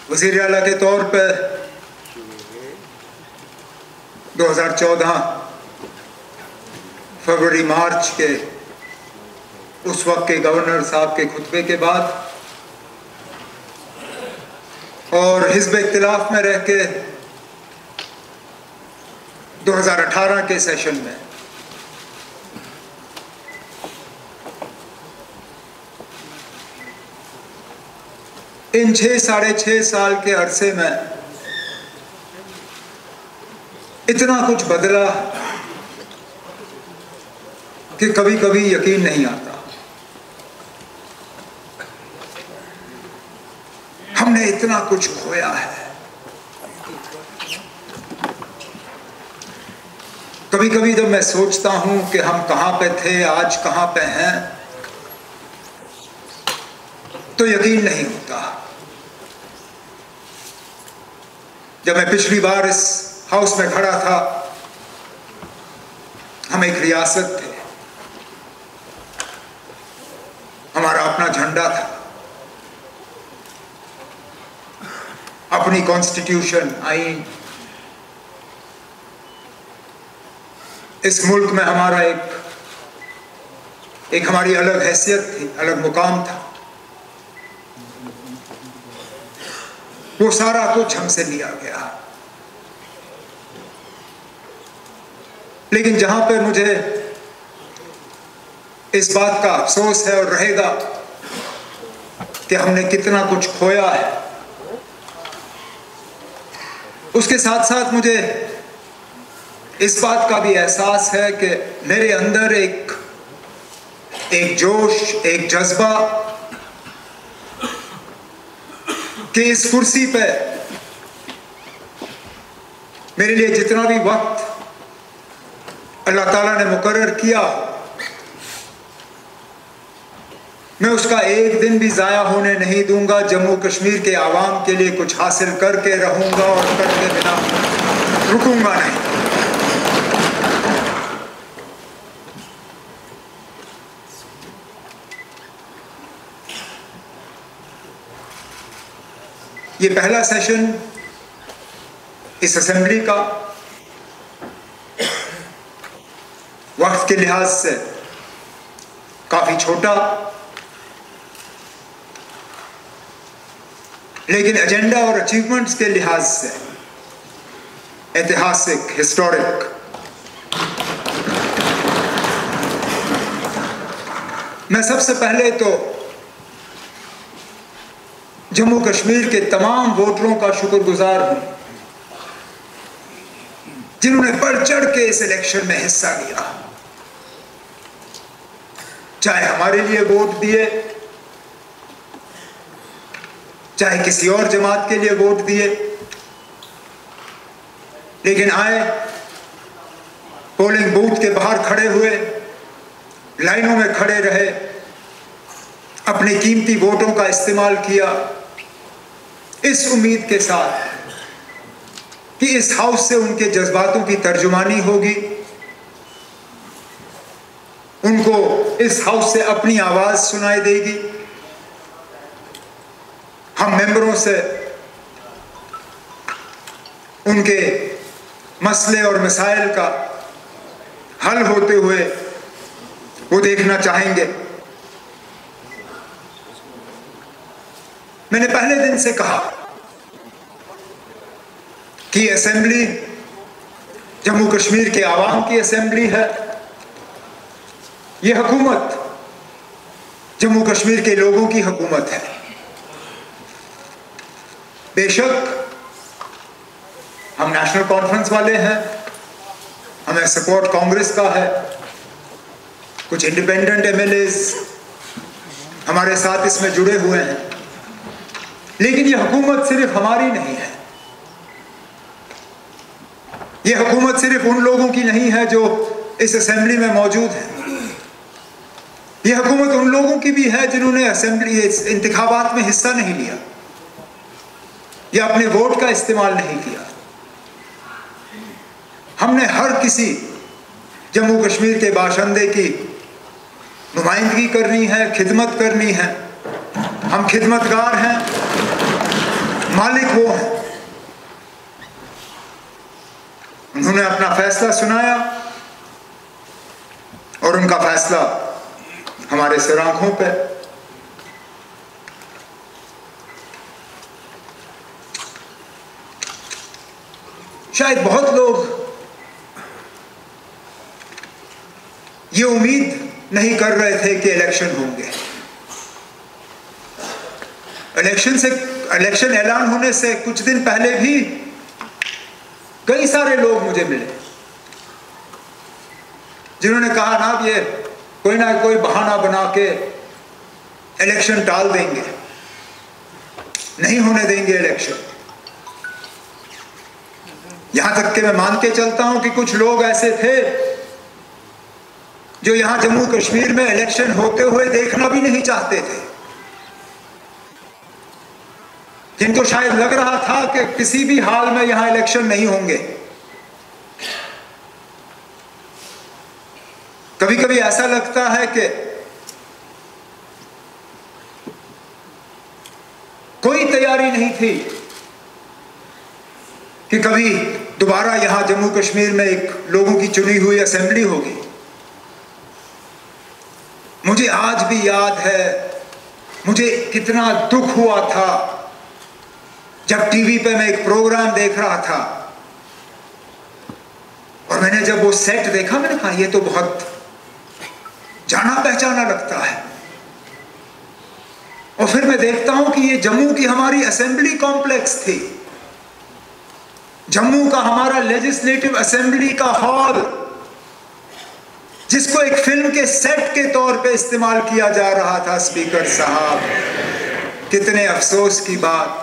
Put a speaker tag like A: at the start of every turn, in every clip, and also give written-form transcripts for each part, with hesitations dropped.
A: वज़ीर आला के तौर पर 2014 फरवरी मार्च के उस वक्त के गवर्नर साहब के खुतबे के बाद और हिज़्ब इख्तिलाफ में रह के 2018 के सेशन में इन 6-6.5 साल के अरसे में इतना कुछ बदला कि कभी कभी यकीन नहीं आता। हमने इतना कुछ खोया है। कभी कभी जब मैं सोचता हूं कि हम कहां पे थे, आज कहां पे हैं, तो यकीन नहीं होता। जब मैं पिछली बार इस हाउस में खड़ा था, हम एक रियासत थे, हमारा अपना झंडा था, अपनी कॉन्स्टिट्यूशन, आईन, इस मुल्क में हमारा एक हमारी अलग हैसियत थी, अलग मुकाम था। वो सारा कुछ हमसे लिया गया। लेकिन जहां पर मुझे इस बात का अफसोस है और रहेगा कि हमने कितना कुछ खोया है, उसके साथ साथ मुझे इस बात का भी एहसास है कि मेरे अंदर एक जोश, एक जज्बा कि इस कुर्सी पे मेरे लिए जितना भी वक्त अल्लाह ताला ने मुकर्रर किया, मैं उसका एक दिन भी ज़ाया होने नहीं दूंगा। जम्मू कश्मीर के आवाम के लिए कुछ हासिल करके रहूंगा और करके बिना रुकूंगा नहीं। ये पहला सेशन इस असेंबली का वक्त के लिहाज से काफी छोटा, लेकिन एजेंडा और अचीवमेंट्स के लिहाज से ऐतिहासिक, हिस्टोरिक। मैं सबसे पहले तो जम्मू कश्मीर के तमाम वोटरों का शुक्रगुजार हूं जिन्होंने बढ़ चढ़ के इस इलेक्शन में हिस्सा लिया, चाहे हमारे लिए वोट दिए, चाहे किसी और जमात के लिए वोट दिए, लेकिन आए, पोलिंग बूथ के बाहर खड़े हुए, लाइनों में खड़े रहे, अपने कीमती वोटों का इस्तेमाल किया, इस उम्मीद के साथ कि इस हाउस से उनके जज्बातों की तर्जुमानी होगी, उनको इस हाउस से अपनी आवाज सुनाई देगी, हम मेंबरों से उनके मसले और मसाइल का हल होते हुए वो देखना चाहेंगे। मैंने पहले दिन से कहा कि असेंबली जम्मू कश्मीर के आवाम की असेंबली है, यह हुकूमत जम्मू कश्मीर के लोगों की हुकूमत है। बेशक हम नेशनल कॉन्फ्रेंस वाले हैं, हमें सपोर्ट कांग्रेस का है, कुछ इंडिपेंडेंट एमएलएज हमारे साथ इसमें जुड़े हुए हैं, लेकिन यह हुकूमत सिर्फ हमारी नहीं है। यह हुकूमत सिर्फ उन लोगों की नहीं है जो इस असेंबली में मौजूद हैं। यह हुकूमत उन लोगों की भी है जिन्होंने असेंबली इंतखाबात में हिस्सा नहीं लिया या अपने वोट का इस्तेमाल नहीं किया। हमने हर किसी जम्मू कश्मीर के बाशिंदे की नुमाइंदगी करनी है, खिदमत करनी है। हम खिदमतगार हैं, मालिक वो हैं। उन्होंने अपना फैसला सुनाया और उनका फैसला हमारे सिर आंखों पे। शायद बहुत लोग ये उम्मीद नहीं कर रहे थे कि इलेक्शन होंगे। इलेक्शन ऐलान होने से कुछ दिन पहले भी कई सारे लोग मुझे मिले जिन्होंने कहा ना ये कोई ना कोई बहाना बना के इलेक्शन टाल देंगे, नहीं होने देंगे इलेक्शन। यहां तक कि मैं मान के चलता हूं कि कुछ लोग ऐसे थे जो यहां जम्मू कश्मीर में इलेक्शन होते हुए देखना भी नहीं चाहते थे, जिनको शायद लग रहा था कि किसी भी हाल में यहां इलेक्शन नहीं होंगे। कभी कभी ऐसा लगता है कि कोई तैयारी नहीं थी कि कभी दोबारा यहां जम्मू कश्मीर में एक लोगों की चुनी हुई असेंबली होगी। मुझे आज भी याद है मुझे कितना दुख हुआ था जब टीवी पे मैं एक प्रोग्राम देख रहा था और मैंने जब वो सेट देखा, मैंने कहा ये तो बहुत जाना पहचाना लगता है। और फिर मैं देखता हूं कि ये जम्मू की हमारी असेंबली कॉम्प्लेक्स थी, जम्मू का हमारा लेजिस्लेटिव असेंबली का हॉल, जिसको एक फिल्म के सेट के तौर पे इस्तेमाल किया जा रहा था। स्पीकर साहब, कितने अफसोस की बात,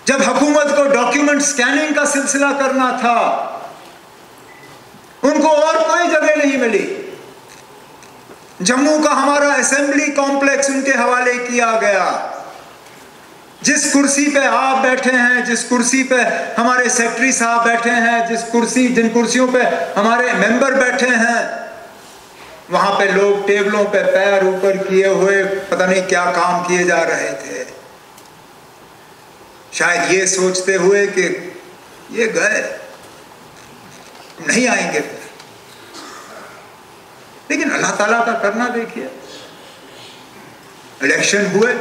A: जब हुकूमत को डॉक्यूमेंट स्कैनिंग का सिलसिला करना था, उनको और कोई जगह नहीं मिली। जम्मू का हमारा असेंबली कॉम्प्लेक्स उनके हवाले किया गया। जिस कुर्सी पे आप बैठे हैं, जिस कुर्सी पे हमारे सेक्रेटरी साहब बैठे हैं, जिन कुर्सियों पे हमारे मेंबर बैठे हैं, वहां पे लोग टेबलों पे पैर ऊपर किए हुए पता नहीं क्या काम किए जा रहे थे, शायद ये सोचते हुए कि ये गए, नहीं आएंगे। लेकिन अल्लाह ताला का करना देखिए, इलेक्शन हुए,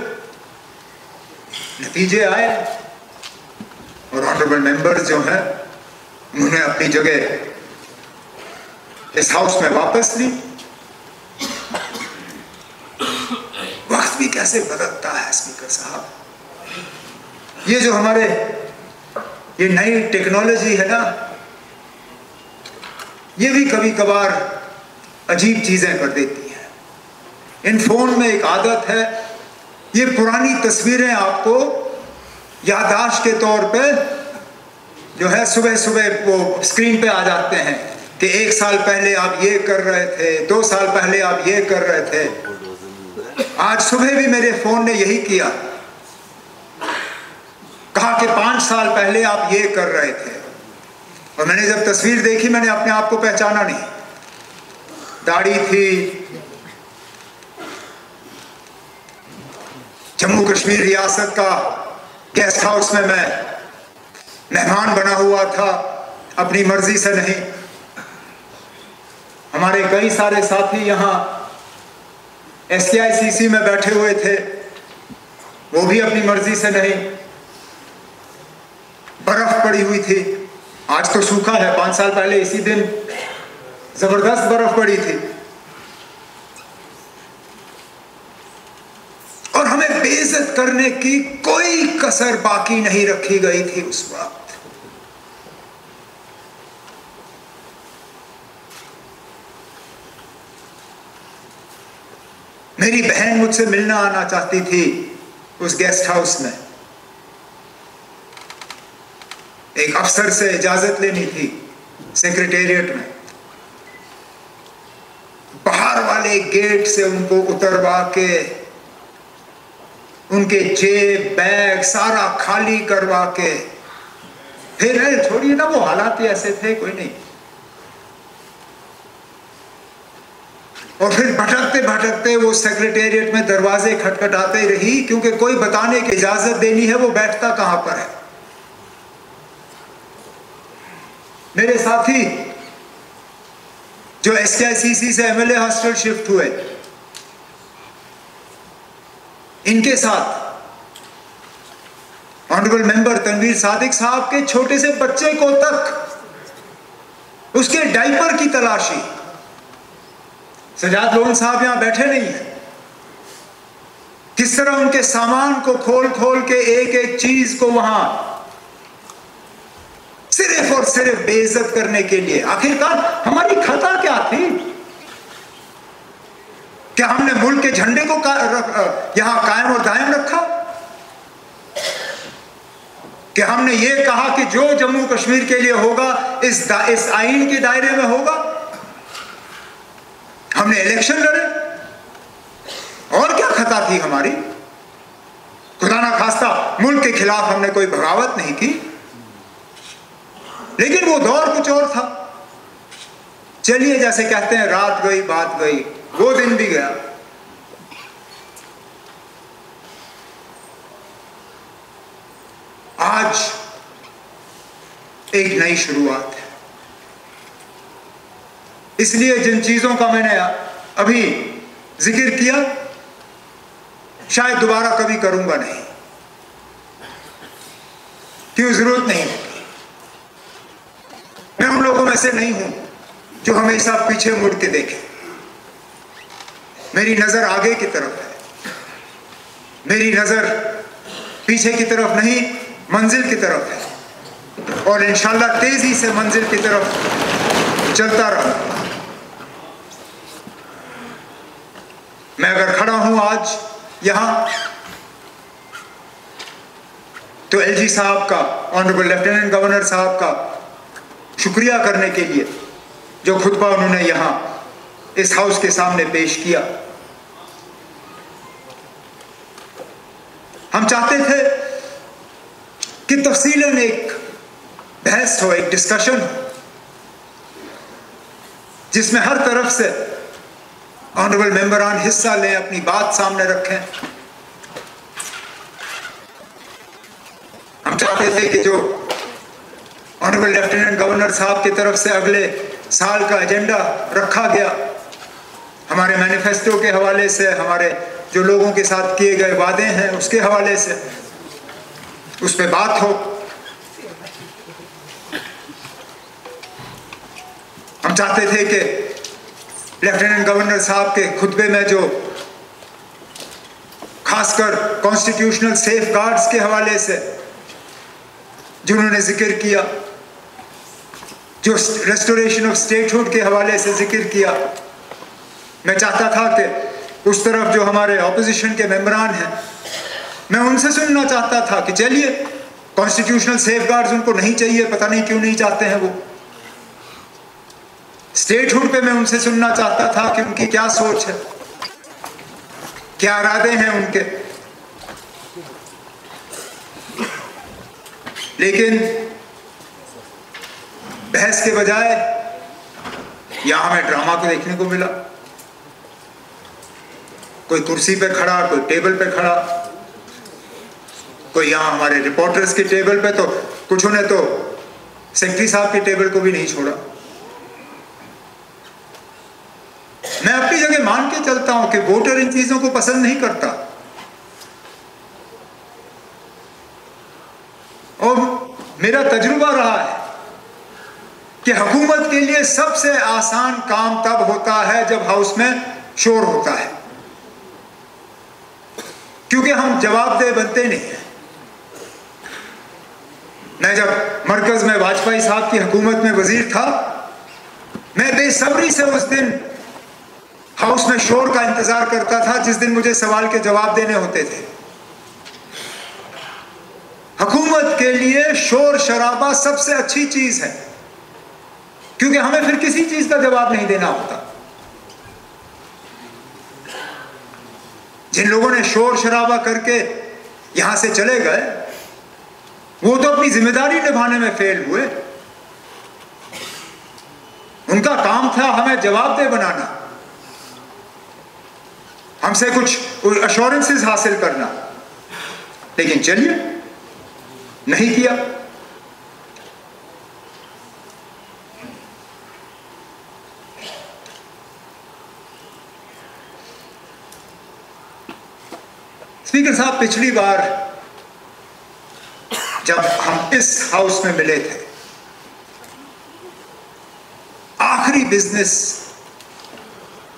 A: नतीजे आए और ऑनरेबल मेंबर्स जो हैं उन्होंने अपनी जगह इस हाउस में वापस ली। वक्त भी कैसे बदलता है स्पीकर साहब। ये जो हमारे ये नई टेक्नोलॉजी है ना, ये भी कभी कभार अजीब चीजें कर देती है। इन फोन में एक आदत है, ये पुरानी तस्वीरें आपको याददाश्त के तौर पे जो है सुबह सुबह वो स्क्रीन पे आ जाते हैं कि 1 साल पहले आप ये कर रहे थे, 2 साल पहले आप ये कर रहे थे। आज सुबह भी मेरे फोन ने यही किया, कहा कि 5 साल पहले आप ये कर रहे थे। और मैंने जब तस्वीर देखी, मैंने अपने आप को पहचाना नहीं। दाढ़ी थी, जम्मू कश्मीर रियासत का गेस्ट हाउस में मैं मेहमान बना हुआ था, अपनी मर्जी से नहीं। हमारे कई सारे साथी यहाँ SKICC में बैठे हुए थे, वो भी अपनी मर्जी से नहीं। बर्फ पड़ी हुई थी, आज तो सूखा है, 5 साल पहले इसी दिन जबरदस्त बर्फ पड़ी थी। और हमें बेइज्जत करने की कोई कसर बाकी नहीं रखी गई थी उस वक्त। मेरी बहन मुझसे मिलना आना चाहती थी उस गेस्ट हाउस में, एक अफसर से इजाजत लेनी थी सेक्रेटेरिएट में। बाहर वाले गेट से उनको उतरवा के उनके जेब बैग सारा खाली करवा के फिर छोड़िए ना, वो हालात ही ऐसे थे, कोई नहीं। और फिर भटकते भटकते वो सेक्रेटेरिएट में दरवाजे खटखटाते रही, क्योंकि कोई बताने की इजाजत देनी है वो बैठता कहां पर है। मेरे साथी जो SKICC से MLA हॉस्टल शिफ्ट हुए, इनके साथ ऑनरेबल मेंबर तनवीर सादिक साहब के छोटे से बच्चे को तक उसके डायपर की तलाशी। सजाद लोन साहब यहां बैठे नहीं हैं, किस तरह उनके सामान को खोल खोल के एक एक चीज को वहां सिर्फ और सिर्फ बेइज्जत करने के लिए। आखिरकार हमारी खता क्या थी? क्या हमने मुल्क के झंडे को यहां कायम और दायम रखा? कि हमने ये कहा कि जो जम्मू कश्मीर के लिए होगा इस आईन के दायरे में होगा? हमने इलेक्शन लड़े? और क्या खता थी हमारी? खुदा ना खास्ता मुल्क के खिलाफ हमने कोई बगावत नहीं की, लेकिन वो दौर कुछ और था। चलिए, जैसे कहते हैं रात गई बात गई, वो दिन भी गया। आज एक नई शुरुआत है, इसलिए जिन चीजों का मैंने अभी जिक्र किया शायद दोबारा कभी करूंगा नहीं, क्यों जरूरत नहीं होगी। मैं उन लोगों में से नहीं हूं जो हमेशा पीछे मुड़ के देखे। मेरी नजर आगे की तरफ है, मेरी नजर पीछे की तरफ नहीं, मंजिल की तरफ है, और इंशाल्लाह तेजी से मंजिल की तरफ चलता रहूं। मैं अगर खड़ा हूं आज यहां तो LG साहब का, ऑनरेबल लेफ्टिनेंट गवर्नर साहब का शुक्रिया करने के लिए, जो खुतबा उन्होंने यहां इस हाउस के सामने पेश किया। हम चाहते थे कि तफसीलन एक बहस हो, एक डिस्कशन हो, जिसमें हर तरफ से ऑनरेबल मेंबरान हिस्सा लें, अपनी बात सामने रखें। हम चाहते थे कि जो ऑनरेबल लेफ्टिनेंट गवर्नर साहब की तरफ से अगले साल का एजेंडा रखा गया, हमारे मैनिफेस्टो के हवाले से, हमारे जो लोगों के साथ किए गए वादे हैं उसके हवाले से, उस पर बात हो। हम चाहते थे कि लेफ्टिनेंट गवर्नर साहब के खुतबे में जो खासकर कॉन्स्टिट्यूशनल सेफ गार्ड्स के हवाले से जिन्होंने जिक्र किया, जो रेस्टोरेशन ऑफ स्टेटहुड के हवाले से जिक्र किया, मैं चाहता था कि उस तरफ जो हमारे ऑपोजिशन के मेंबरान हैं, मैं उनसे सुनना चाहता था कि चलिए, कॉन्स्टिट्यूशनल सेफ गार्ड्स उनको नहीं चाहिए, पता नहीं क्यों नहीं चाहते हैं वो। स्टेटहुड पे मैं उनसे सुनना चाहता था कि उनकी क्या सोच है, क्या इरादे हैं उनके। लेकिन बहस के बजाय यहां हमें ड्रामा को देखने को मिला। कोई कुर्सी पे खड़ा, कोई टेबल पे खड़ा, कोई यहां हमारे रिपोर्टर्स के टेबल पे, तो कुछ ने तो सेक्रेटरी साहब के टेबल को भी नहीं छोड़ा। मैं अपनी जगह मान के चलता हूं कि वोटर इन चीजों को पसंद नहीं करता, और मेरा तजुर्बा रहा है कि हुकूमत के लिए सबसे आसान काम तब होता है जब हाउस में शोर होता है, क्योंकि हम जवाबदेह बनते नहीं हैं। मैं जब मरकज में वाजपेयी साहब की हुकूमत में वजीर था, मैं बेसब्री से उस दिन हाउस में शोर का इंतजार करता था जिस दिन मुझे सवाल के जवाब देने होते थे। हुकूमत के लिए शोर शराबा सबसे अच्छी चीज है, क्योंकि हमें फिर किसी चीज का जवाब नहीं देना होता। जिन लोगों ने शोर शराबा करके यहां से चले गए, वो तो अपनी जिम्मेदारी निभाने में फेल हुए। उनका काम था हमें जवाबदेह बनाना, हमसे कुछ अश्योरेंसेस हासिल करना, लेकिन चलिए, नहीं किया। स्पीकर साहब, पिछली बार जब हम इस हाउस में मिले थे, आखिरी बिजनेस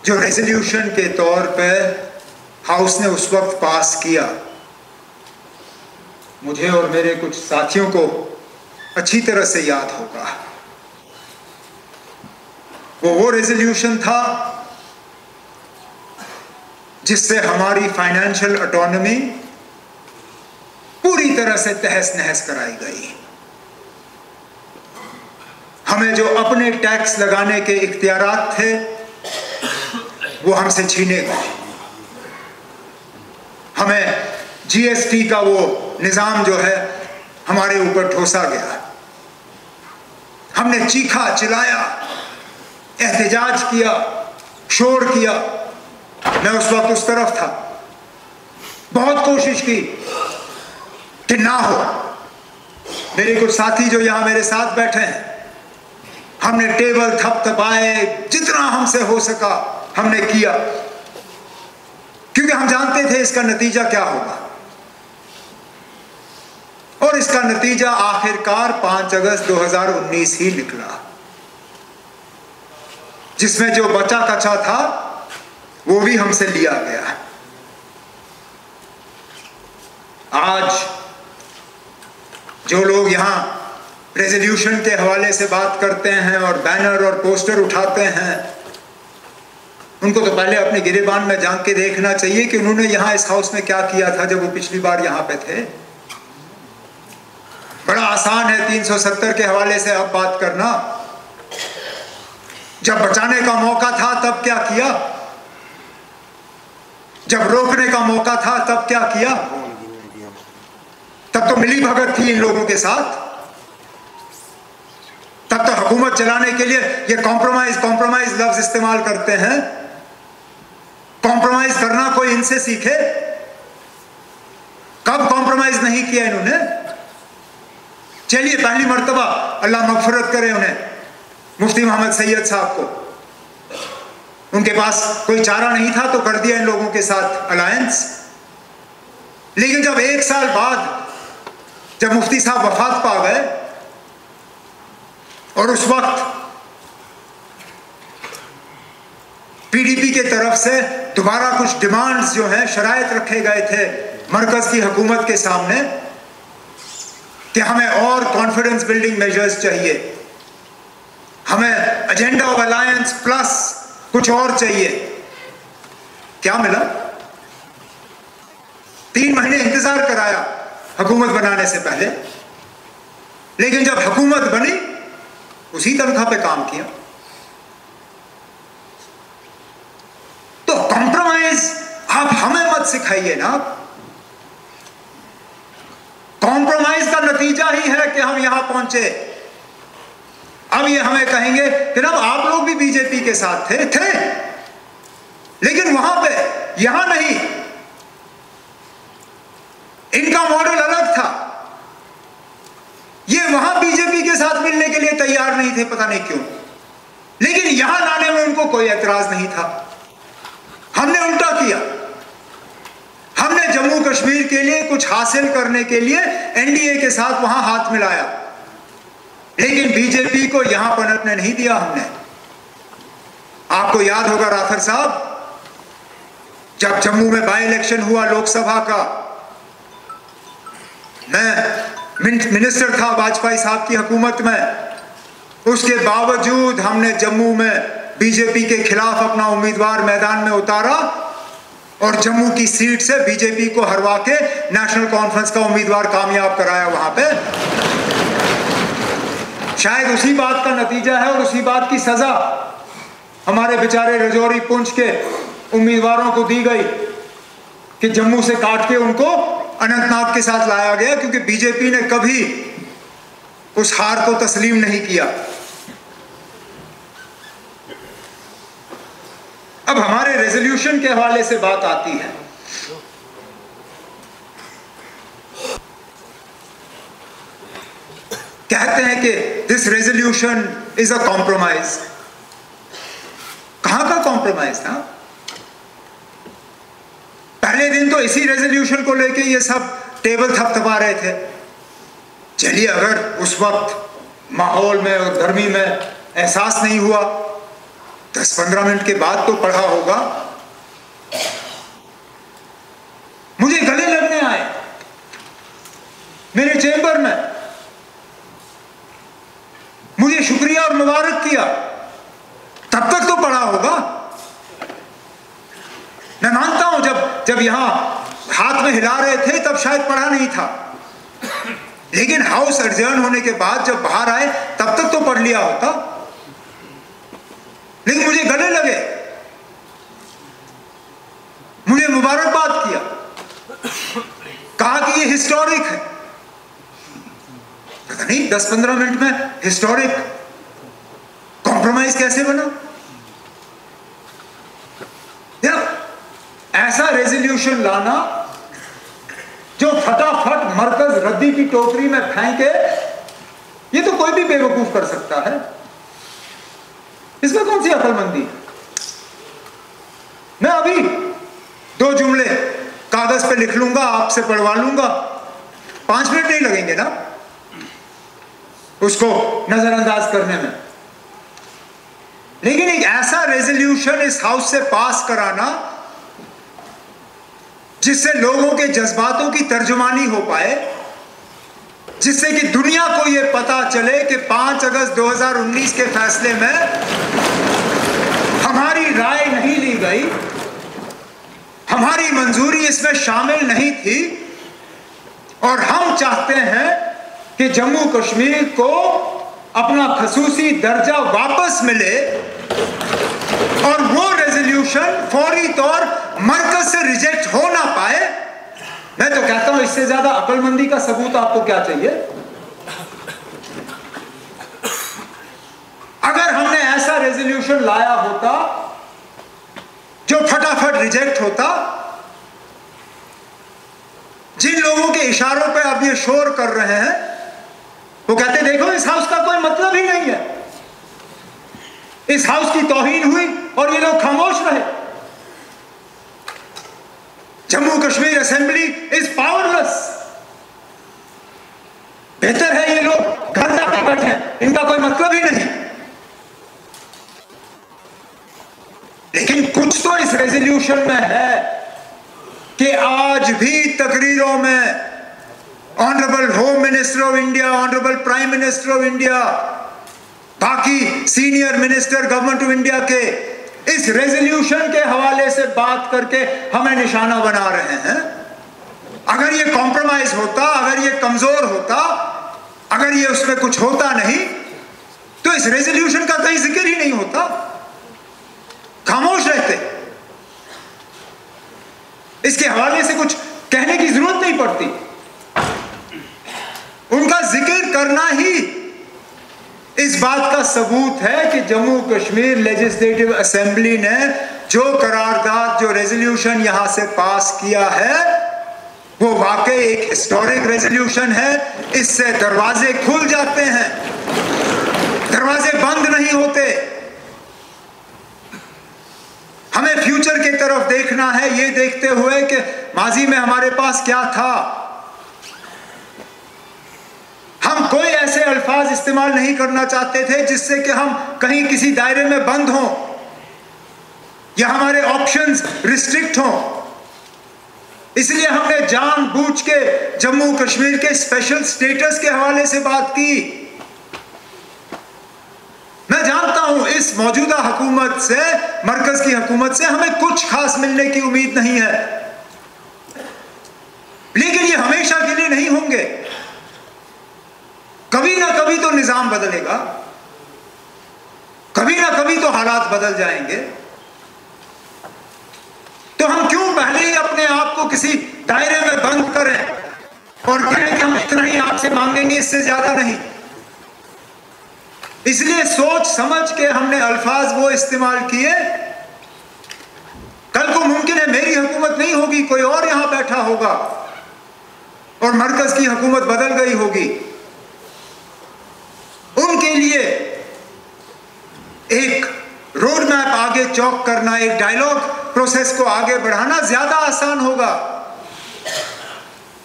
A: जो रेजोल्यूशन के तौर पे हाउस ने उस वक्त पास किया, मुझे और मेरे कुछ साथियों को अच्छी तरह से याद होगा। वो रेजोल्यूशन था जिससे हमारी फाइनेंशियल ऑटोनॉमी पूरी तरह से तहस नहस कराई गई। हमें जो अपने टैक्स लगाने के इख्तियारात थे वो हमसे छीने गए। हमें जीएसटी का वो निजाम जो है हमारे ऊपर ठोसा गया। हमने चीखा, चिल्लाया, एहतजाज किया, शोर किया। मैं उस वक्त उस तरफ था, बहुत कोशिश की कि ना हो। मेरे कुछ साथी जो यहां मेरे साथ बैठे हैं, हमने टेबल थपथपाए, जितना हमसे हो सका हमने किया, क्योंकि हम जानते थे इसका नतीजा क्या होगा। और इसका नतीजा आखिरकार 5 अगस्त 2019 ही निकला, जिसमें जो बचा कचा था वो भी हमसे लिया गया। आज जो लोग यहां रेजोल्यूशन के हवाले से बात करते हैं और बैनर और पोस्टर उठाते हैं, उनको तो पहले अपने गिरेबान में झांक के देखना चाहिए कि उन्होंने यहां इस हाउस में क्या किया था जब वो पिछली बार यहां पे थे। बड़ा आसान है 370 के हवाले से अब बात करना। जब बचाने का मौका था तब क्या किया? जब रोकने का मौका था तब क्या किया? तब तो मिली भगत थी इन लोगों के साथ। तब तो हुकूमत चलाने के लिए ये कॉम्प्रोमाइज लफ्ज इस्तेमाल करते हैं। कॉम्प्रोमाइज करना कोई इनसे सीखे? कब कॉम्प्रोमाइज नहीं किया इन्होंने? चलिए, पहली मर्तबा अल्लाह मगफरत करे उन्हें, मुफ्ती मोहम्मद सैयद साहब को। उनके पास कोई चारा नहीं था तो कर दिया इन लोगों के साथ अलायंस। लेकिन जब 1 साल बाद जब मुफ्ती साहब वफात पा गए और उस वक्त पीडीपी के तरफ से दोबारा कुछ डिमांड्स जो हैं, शराइत रखे गए थे मरकज की हुकूमत के सामने कि हमें और कॉन्फिडेंस बिल्डिंग मेजर्स चाहिए, हमें एजेंडा ऑफ अलायंस प्लस कुछ और चाहिए। क्या मिला? 3 महीने इंतजार कराया हुकूमत बनाने से पहले, लेकिन जब हुकूमत बनी उसी तनख्वाह पे काम किया। तो कॉम्प्रोमाइज आप हमें मत सिखाइए ना। कॉम्प्रोमाइज का नतीजा ही है कि हम यहां पहुंचे। अब ये हमें कहेंगे कि ना आप लोग भी बीजेपी के साथ थे, लेकिन वहां पे, यहां नहीं। इनका मॉडल अलग था। ये वहां बीजेपी के साथ मिलने के लिए तैयार नहीं थे, पता नहीं क्यों, लेकिन यहां लाने में उनको कोई एतराज नहीं था। हमने उल्टा किया। हमने जम्मू कश्मीर के लिए कुछ हासिल करने के लिए एनडीए के साथ वहां हाथ मिलाया, लेकिन बीजेपी को यहां पनपने नहीं दिया हमने। आपको याद होगा राठौर साहब, जब जम्मू में बाई इलेक्शन हुआ लोकसभा का, मैं मिनिस्टर था वाजपेयी साहब की हुकूमत में। उसके बावजूद हमने जम्मू में बीजेपी के खिलाफ अपना उम्मीदवार मैदान में उतारा और जम्मू की सीट से बीजेपी को हरवा के नेशनल कॉन्फ्रेंस का उम्मीदवार कामयाब कराया वहां पे। शायद उसी बात का नतीजा है और उसी बात की सजा हमारे बेचारे रजौरी पुंछ के उम्मीदवारों को दी गई कि जम्मू से काट के उनको अनंतनाग के साथ लाया गया, क्योंकि बीजेपी ने कभी उस हार को तस्लीम नहीं किया। अब हमारे रेजोल्यूशन के हवाले से बात आती है। कहते हैं कि this resolution is a compromise. कहां का कॉम्प्रोमाइज था? पहले दिन तो इसी रेजोल्यूशन को लेके ये सब टेबल थपथपा रहे थे। चलिए, अगर उस वक्त माहौल में और गर्मी में एहसास नहीं हुआ, 10-15 मिनट के बाद तो पढ़ा होगा। मुझे गले लगने आए मेरे चेंबर में, मुझे शुक्रिया और मुबारक किया। तब तक तो पढ़ा होगा। मैं मानता हूं जब यहां हाथ में हिला रहे थे तब शायद पढ़ा नहीं था, लेकिन हाउस एडजर्न होने के बाद जब बाहर आए तब तक तो पढ़ लिया होता। लेकिन मुझे गले लगे, मुझे मुबारकबाद किया, कहा कि ये हिस्टोरिक है। पता नहीं 10-15 मिनट में हिस्टोरिक कॉम्प्रोमाइज कैसे बना? ऐसा रेजोल्यूशन लाना जो फटाफट मरकज रद्दी की टोकरी में फेंके, ये तो कोई भी बेवकूफ कर सकता है। इसमें कौन सी अक्लमंदी है? मैं अभी 2 जुमले कागज पे लिख लूंगा, आपसे पढ़वा लूंगा, 5 मिनट नहीं लगेंगे ना उसको नजरअंदाज करने में। लेकिन एक ऐसा रेजोल्यूशन इस हाउस से पास कराना जिससे लोगों के जज्बातों की तर्जुमानी हो पाए, जिससे कि दुनिया को यह पता चले कि 5 अगस्त 2019 के फैसले में हमारी राय नहीं ली गई, हमारी मंजूरी इसमें शामिल नहीं थी, और हम चाहते हैं कि जम्मू कश्मीर को अपना खसूसी दर्जा वापस मिले, और वो रेजोल्यूशन फौरी तौर मरकज से रिजेक्ट हो ना पाए। मैं तो कहता हूं इससे ज्यादा अक्लमंदी का सबूत आपको क्या चाहिए? अगर हमने ऐसा रेजोल्यूशन लाया होता जो फटाफट रिजेक्ट होता, जिन लोगों के इशारों पे अब ये शोर कर रहे हैं वो कहते देखो इस हाउस का कोई मतलब ही नहीं है, इस हाउस की तौहीन हुई और ये लोग खामोश रहे। Jammu Kashmir assembly is powerless. बेहतर है ये लोग घर जाकर बैठे, इनका कोई मतलब ही नहीं। लेकिन कुछ तो इस रेजोल्यूशन में है कि आज भी तकरीरों में honourable home minister of India, honourable prime minister of India, बाकी senior minister government of India के इस रेजोल्यूशन के हवाले से बात करके हमें निशाना बना रहे हैं। अगर ये कॉम्प्रोमाइज होता, अगर ये कमजोर होता, अगर ये उसमें कुछ होता नहीं तो इस रेजोल्यूशन का कहीं जिक्र ही नहीं होता, खामोश रहते, इसके हवाले से कुछ कहने की जरूरत नहीं पड़ती। उनका जिक्र करना ही इस बात का सबूत है कि जम्मू कश्मीर लेजिस्लेटिव असेंबली ने जो करारदाद, जो रेजोल्यूशन यहां से पास किया है वो वाकई एक हिस्टोरिक रेजोल्यूशन है। इससे दरवाजे खुल जाते हैं, दरवाजे बंद नहीं होते। हमें फ्यूचर की तरफ देखना है, ये देखते हुए कि माजी में हमारे पास क्या था। हम कोई ऐसे अल्फाज इस्तेमाल नहीं करना चाहते थे जिससे कि हम कहीं किसी दायरे में बंद हों या हमारे ऑप्शंस रिस्ट्रिक्ट हों। इसलिए हमने जानबूझ के जम्मू कश्मीर के स्पेशल स्टेटस के हवाले से बात की। मैं जानता हूं इस मौजूदा हुकूमत से, मरकज की हुकूमत से हमें कुछ खास मिलने की उम्मीद नहीं है, लेकिन ये हमेशा के लिए नहीं होंगे। कभी ना कभी तो निजाम बदलेगा, कभी ना कभी तो हालात बदल जाएंगे। तो हम क्यों पहले ही अपने आप को किसी दायरे में बंद करें और कहें कि हम इतना ही आपसे मांगेंगे, इससे ज्यादा नहीं। इसलिए सोच समझ के हमने अल्फाज वो इस्तेमाल किए में मेरी हुकूमत नहीं होगी, कोई और यहां बैठा होगा और मरकज की हुकूमत बदल गई होगी। उनके लिए एक रोड मैप आगे चौक करना, एक डायलॉग प्रोसेस को आगे बढ़ाना ज्यादा आसान होगा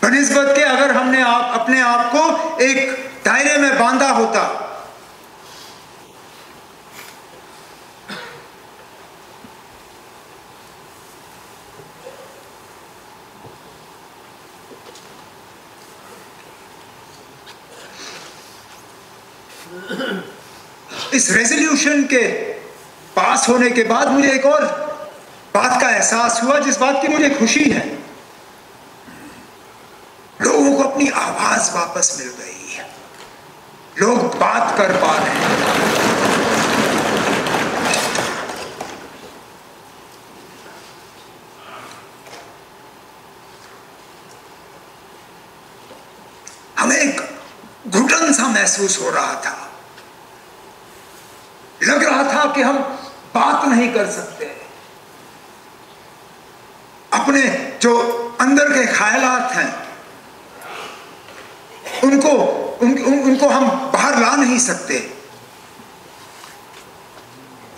A: बनिस्बत के अगर हमने अपने आप को एक दायरे में बांधा होता। इस रेजोल्यूशन के पास होने के बाद मुझे एक और बात का एहसास हुआ, जिस बात की मुझे खुशी है। लोगों को अपनी आवाज वापस मिल गई है, लोग बात कर पा रहे हैं। हमें एक घुटन सा महसूस हो रहा था, लग रहा था कि हम बात नहीं कर सकते, अपने जो अंदर के ख्यालात हैं उनको हम बाहर ला नहीं सकते।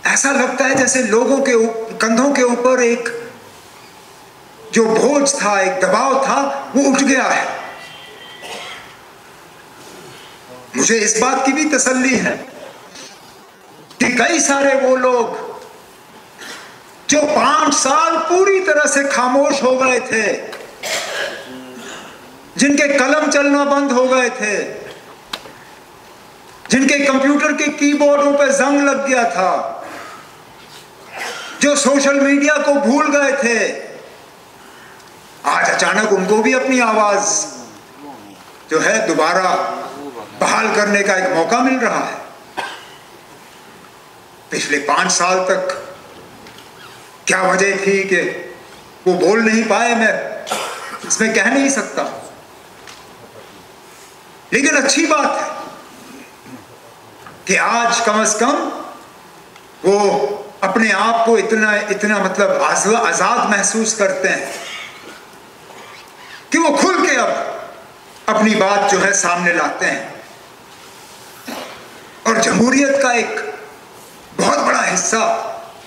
A: ऐसा लगता है जैसे लोगों के कंधों के ऊपर एक जो बोझ था, एक दबाव था, वो उठ गया है। मुझे इस बात की भी तसल्ली है कि कई सारे वो लोग जो 5 साल पूरी तरह से खामोश हो गए थे, जिनके कलम चलना बंद हो गए थे, जिनके कंप्यूटर के कीबोर्डों पे जंग लग गया था, जो सोशल मीडिया को भूल गए थे, आज अचानक उनको भी अपनी आवाज जो है दोबारा बहाल करने का एक मौका मिल रहा है। पिछले 5 साल तक क्या वजह थी कि वो बोल नहीं पाए, मैं इसमें कह नहीं सकता, लेकिन अच्छी बात है कि आज कम से कम वो अपने आप को इतना मतलब आजाद महसूस करते हैं कि वो खुल के अब अपनी बात जो है सामने लाते हैं। और जमहूरियत का एक बहुत बड़ा हिस्सा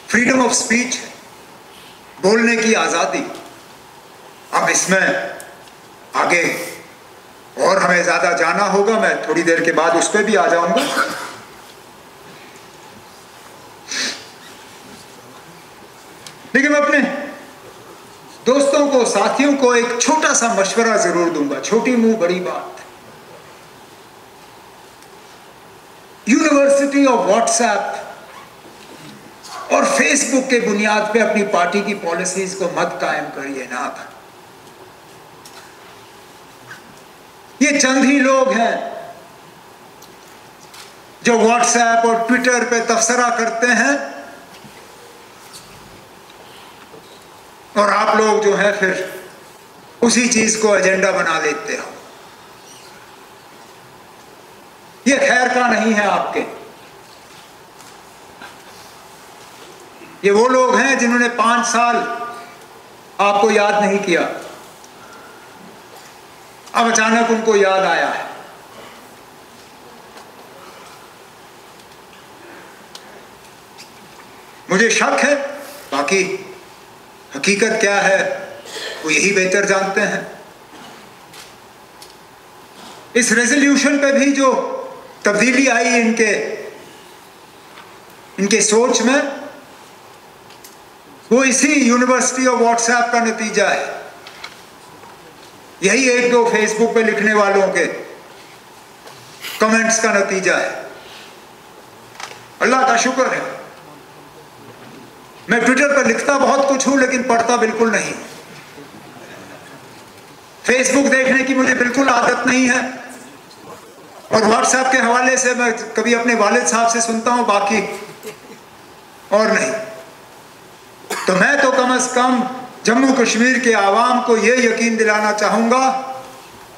A: फ्रीडम ऑफ स्पीच है, बोलने की आजादी। अब इसमें आगे और हमें ज्यादा जाना होगा, मैं थोड़ी देर के बाद उस पर भी आ जाऊंगा। लेकिन मैं अपने दोस्तों को, साथियों को एक छोटा सा मशवरा जरूर दूंगा, छोटी मुंह बड़ी बात। यूनिवर्सिटी ऑफ व्हाट्सएप और फेसबुक के बुनियाद पे अपनी पार्टी की पॉलिसीज को मत कायम करिए ना। ये चंद ही लोग हैं जो व्हाट्सएप और ट्विटर पे तबसरा करते हैं और आप लोग जो है फिर उसी चीज को एजेंडा बना लेते हो। ये खैर का नहीं है आपके। ये वो लोग हैं जिन्होंने 5 साल आपको याद नहीं किया, अब अचानक उनको याद आया है। मुझे शक है, बाकी हकीकत क्या है वो यही बेहतर जानते हैं। इस रेजोल्यूशन पे भी जो तब्दीली आई इनके सोच में, वो इसी यूनिवर्सिटी ऑफ व्हाट्सएप का नतीजा है। यही 1-2 फेसबुक पे लिखने वालों के कमेंट्स का नतीजा है। अल्लाह का शुक्र है, मैं ट्विटर पर लिखता बहुत कुछ हूं लेकिन पढ़ता बिल्कुल नहीं। फेसबुक देखने की मुझे बिल्कुल आदत नहीं है और व्हाट्सएप के हवाले से मैं कभी अपने वालिद साहब से सुनता हूं, बाकी और नहीं। तो मैं तो कम से कम जम्मू कश्मीर के आवाम को यह यकीन दिलाना चाहूंगा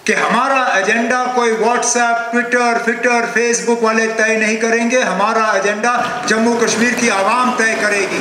A: कि हमारा एजेंडा कोई व्हाट्सएप, ट्विटर, फेसबुक वाले तय नहीं करेंगे। हमारा एजेंडा जम्मू कश्मीर की आवाम तय करेगी।